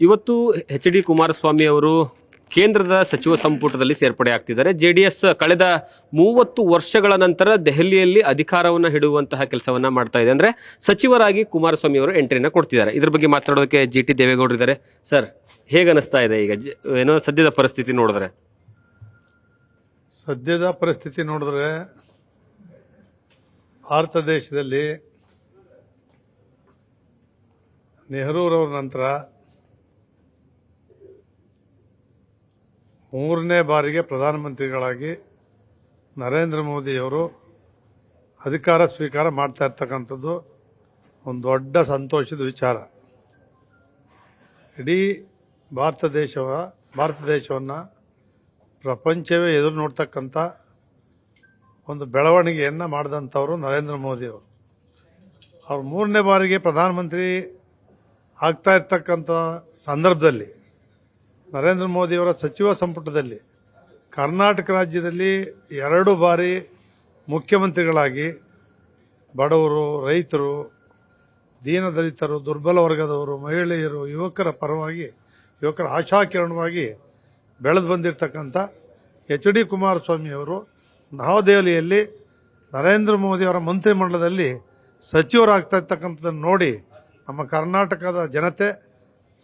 ಇವತ್ತು ಎಚ್.ಡಿ. ಕುಮಾರಸ್ವಾಮಿ ಅವರು ಕೇಂದ್ರದ ಸಚಿವ ಸಂಪುಟದಲ್ಲಿ ಸೇರ್ಪಡೆ ಆಗ್ತಿದ್ದಾರೆ. ಜೆಡಿಎಸ್ ಕಳೆದ 30 ವರ್ಷಗಳ ನಂತರ ದೆಹಲಿಯಲ್ಲಿ ಅಧಿಕಾರವನ್ನು ಹಿಡುವಂತಹ ಕೆಲಸವನ್ನ ಮಾಡ್ತಾ ಇದೆ. ಅಂದ್ರೆ ಸಚಿವರಾಗಿ ಕುಮಾರಸ್ವಾಮಿ ಅವರು ಎಂಟ್ರಿನ ಕೊಡ್ತಿದ್ದಾರೆ. ಇದ್ರ ಬಗ್ಗೆ ಮಾತನಾಡೋದಕ್ಕೆ ಜಿ.ಟಿ. ದೇವೇಗೌಡರು ಇದ್ದಾರೆ. ಸರ್, ಹೇಗೆ ಅನಿಸ್ತಾ ಇದೆ ಈಗ ಏನೋ ಸದ್ಯದ ಪರಿಸ್ಥಿತಿ ನೋಡಿದ್ರೆ? ಸದ್ಯದ ಪರಿಸ್ಥಿತಿ ನೋಡಿದ್ರೆ ಭಾರತ ದೇಶದಲ್ಲಿ ನೆಹರೂರವ್ರ ನಂತರ 3ನೇ ಬಾರಿಗೆ ಪ್ರಧಾನಮಂತ್ರಿಗಳಾಗಿ ನರೇಂದ್ರ ಮೋದಿಯವರು ಅಧಿಕಾರ ಸ್ವೀಕಾರ ಮಾಡ್ತಾ ಇರ್ತಕ್ಕಂಥದ್ದು ಒಂದು ದೊಡ್ಡ ಸಂತೋಷದ ವಿಚಾರ. ಇಡೀ ಭಾರತ ದೇಶವನ್ನು ಪ್ರಪಂಚವೇ ಎದುರು ನೋಡ್ತಕ್ಕಂಥ ಒಂದು ಬೆಳವಣಿಗೆಯನ್ನು ಮಾಡಿದಂಥವರು ನರೇಂದ್ರ ಮೋದಿಯವರು. ಅವರು 3ನೇ ಬಾರಿಗೆ ಪ್ರಧಾನಮಂತ್ರಿ ಆಗ್ತಾ ಇರ್ತಕ್ಕಂಥ ಸಂದರ್ಭದಲ್ಲಿ ನರೇಂದ್ರ ಮೋದಿಯವರ ಸಚಿವ ಸಂಪುಟದಲ್ಲಿ ಕರ್ನಾಟಕ ರಾಜ್ಯದಲ್ಲಿ 2 ಬಾರಿ ಮುಖ್ಯಮಂತ್ರಿಗಳಾಗಿ ಬಡವರು, ರೈತರು, ದೀನದಲಿತರು, ದುರ್ಬಲ ವರ್ಗದವರು, ಮಹಿಳೆಯರು, ಯುವಕರ ಆಶಾಕಿರಣವಾಗಿ ಬೆಳೆದು ಬಂದಿರತಕ್ಕಂಥ ಎಚ್.ಡಿ. ಕುಮಾರಸ್ವಾಮಿಯವರು ನವದೆಹಲಿಯಲ್ಲಿ ನರೇಂದ್ರ ಮೋದಿಯವರ ಮಂತ್ರಿಮಂಡಲದಲ್ಲಿ ಸಚಿವರಾಗ್ತಾ ಇರ್ತಕ್ಕಂಥದ್ದನ್ನು ನೋಡಿ ನಮ್ಮ ಕರ್ನಾಟಕದ ಜನತೆ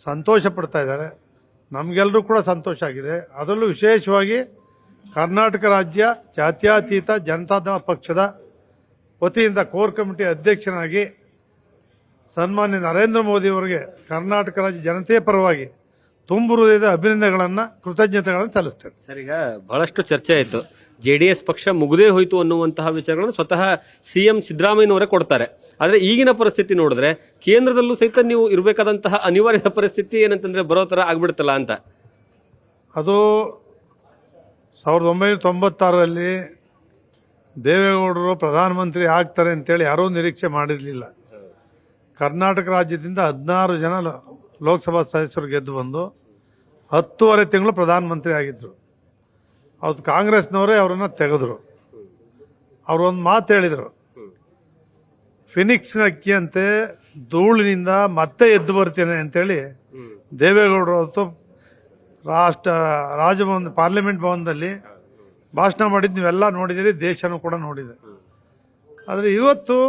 ಸಂತೋಷ ಪಡ್ತಾ ಇದ್ದಾರೆ. ನಮಗೆಲ್ಲರೂ ಕೂಡ ಸಂತೋಷ ಆಗಿದೆ. ಅದರಲ್ಲೂ ವಿಶೇಷವಾಗಿ ಕರ್ನಾಟಕ ರಾಜ್ಯ ಜಾತ್ಯತೀತ ಜನತಾದಳ ಪಕ್ಷದ ವತಿಯಿಂದ ಕೋರ್ ಕಮಿಟಿ ಅಧ್ಯಕ್ಷನಾಗಿ ಸನ್ಮಾನ್ಯ ನರೇಂದ್ರ ಮೋದಿ ಅವರಿಗೆ ಕರ್ನಾಟಕ ರಾಜ್ಯ ಜನತೆಯ ಪರವಾಗಿ ತುಂಬು ಹೃದಯದ ಅಭಿನಂದನೆಗಳನ್ನು, ಕೃತಜ್ಞತೆಗಳನ್ನು ಸಲ್ಲಿಸ್ತೇನೆ. ಸರ್, ಈಗ ಬಹಳಷ್ಟು ಚರ್ಚೆ ಆಯಿತು. ಜೆಡಿಎಸ್ ಪಕ್ಷ ಮುಗಿದೇ ಹೋಯಿತು ಅನ್ನುವಂತಹ ವಿಚಾರಗಳನ್ನು ಸ್ವತಃ ಸಿಎಂ ಸಿದ್ದರಾಮಯ್ಯನವರೇ ಕೊಡ್ತಾರೆ. ಆದರೆ ಈಗಿನ ಪರಿಸ್ಥಿತಿ ನೋಡಿದ್ರೆ ಕೇಂದ್ರದಲ್ಲೂ ಸಹಿತ ನೀವು ಇರಬೇಕಾದಂತಹ ಅನಿವಾರ್ಯ ಪರಿಸ್ಥಿತಿ ಏನಂತಂದ್ರೆ ಬರೋ ತರ ಆಗ್ಬಿಡ್ತಲ್ಲ ಅಂತ. ಅದು 1996ರಲ್ಲಿ ದೇವೇಗೌಡರು ಪ್ರಧಾನಮಂತ್ರಿ ಆಗ್ತಾರೆ ಅಂತೇಳಿ ಯಾರೂ ನಿರೀಕ್ಷೆ ಮಾಡಿರಲಿಲ್ಲ. ಕರ್ನಾಟಕ ರಾಜ್ಯದಿಂದ 16 ಜನ ಲೋಕಸಭಾ ಸದಸ್ಯರು ಗೆದ್ದು ಬಂದು 10.5 ತಿಂಗಳು ಪ್ರಧಾನಮಂತ್ರಿ ಆಗಿದ್ರು. ಅವತ್ತು ಕಾಂಗ್ರೆಸ್ನವರೇ ಅವರನ್ನ ತೆಗೆದ್ರು. ಅವರು ಒಂದು ಮಾತು ಹೇಳಿದರು, ಫಿನಿಕ್ಸ್ನ ಅಕ್ಕಿಯಂತೆ ಧೂಳಿನಿಂದ ಮತ್ತೆ ಎದ್ದು ಬರ್ತೇನೆ ಅಂತೇಳಿ ದೇವೇಗೌಡರು ಅವತ್ತು ರಾಜಭವನ ಪಾರ್ಲಿಮೆಂಟ್ ಭವನದಲ್ಲಿ ಭಾಷಣ ಮಾಡಿದ್ದು ನೀವೆಲ್ಲ ನೋಡಿದಿರಿ, ದೇಶನೂ ಕೂಡ ನೋಡಿದೆ. ಆದರೆ ಇವತ್ತು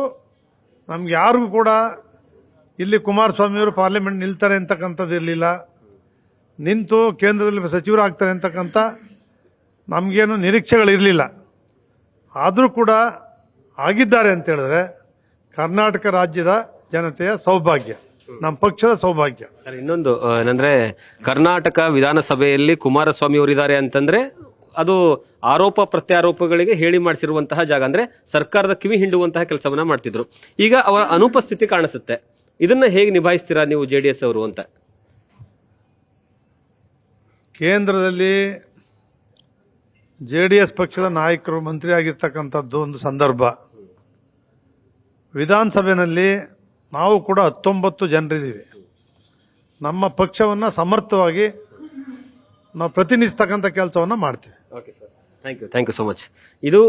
ನಮ್ಗೆ ಯಾರಿಗೂ ಕೂಡ ಇಲ್ಲಿ ಕುಮಾರಸ್ವಾಮಿಯವರು ಪಾರ್ಲಿಮೆಂಟ್ ನಿಲ್ತಾರೆ ಅಂತಕ್ಕಂಥದ್ದು ಇರಲಿಲ್ಲ. ನಿಂತು ಕೇಂದ್ರದಲ್ಲಿ ಸಚಿವರಾಗ್ತಾರೆ ಅಂತಕ್ಕಂಥ ನಮಗೇನು ನಿರೀಕ್ಷೆಗಳಿರಲಿಲ್ಲ. ಆದರೂ ಕೂಡ ಆಗಿದ್ದಾರೆ ಅಂತ ಹೇಳಿದ್ರೆ ಕರ್ನಾಟಕ ರಾಜ್ಯದ ಜನತೆಯ ಸೌಭಾಗ್ಯ, ನಮ್ಮ ಪಕ್ಷದ ಸೌಭಾಗ್ಯ. ಸರ್, ಇನ್ನೊಂದು ಏನಂದ್ರೆ ಕರ್ನಾಟಕ ವಿಧಾನಸಭೆಯಲ್ಲಿ ಕುಮಾರಸ್ವಾಮಿ ಅವರಿದ್ದಾರೆ ಅಂತಂದ್ರೆ ಅದು ಆರೋಪ ಪ್ರತ್ಯಾರೋಪಗಳಿಗೆ ಹೇಳಿ ಮಾಡಿಸಿರುವಂತಹ ಜಾಗ. ಅಂದ್ರೆ ಸರ್ಕಾರದ ಕಿವಿ ಹಿಂಡುವಂತಹ ಕೆಲಸವನ್ನ ಮಾಡ್ತಿದ್ರು. ಈಗ ಅವರ ಅನುಪಸ್ಥಿತಿ ಕಾಣಿಸುತ್ತೆ. ಇದನ್ನ ಹೇಗೆ ನಿಭಾಯಿಸ್ತೀರಾ ನೀವು ಜೆಡಿಎಸ್ ಅವರು ಅಂತ? ಕೇಂದ್ರದಲ್ಲಿ ಜೆಡಿಎಸ್ ಪಕ್ಷದ ನಾಯಕರು ಮಂತ್ರಿ ಆಗಿರ್ತಕ್ಕಂಥದ್ದು ಒಂದು ಸಂದರ್ಭ. ವಿಧಾನಸಭೆಯಲ್ಲಿ ನಾವು ಕೂಡ 19 ಜನರಿದ್ದೀವಿ. ನಮ್ಮ ಪಕ್ಷವನ್ನು ಸಮರ್ಥವಾಗಿ ನಾವು ಪ್ರತಿನಿಧಿಸ್ತಕ್ಕಂಥ ಕೆಲಸವನ್ನು ಮಾಡ್ತೀವಿ. Thank you so much. ಇದು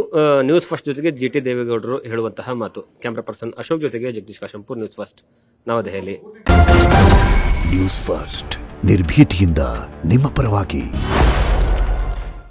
ನ್ಯೂಸ್ ಫಸ್ಟ್ ಜೊತೆಗೆ ಜಿ.ಟಿ. ದೇವೇಗೌಡರು ಹೇಳುವಂತಹ ಮಾತು. ಕ್ಯಾಮ್ರಾ ಪರ್ಸನ್ ಅಶೋಕ್ ಜೊತೆಗೆ Jagadish Kashampur, news first, New Delhi. News first, ನಿರ್ಭೀತಿಯಿಂದ ನಿಮ್ಮ ಪರವಾಗಿ.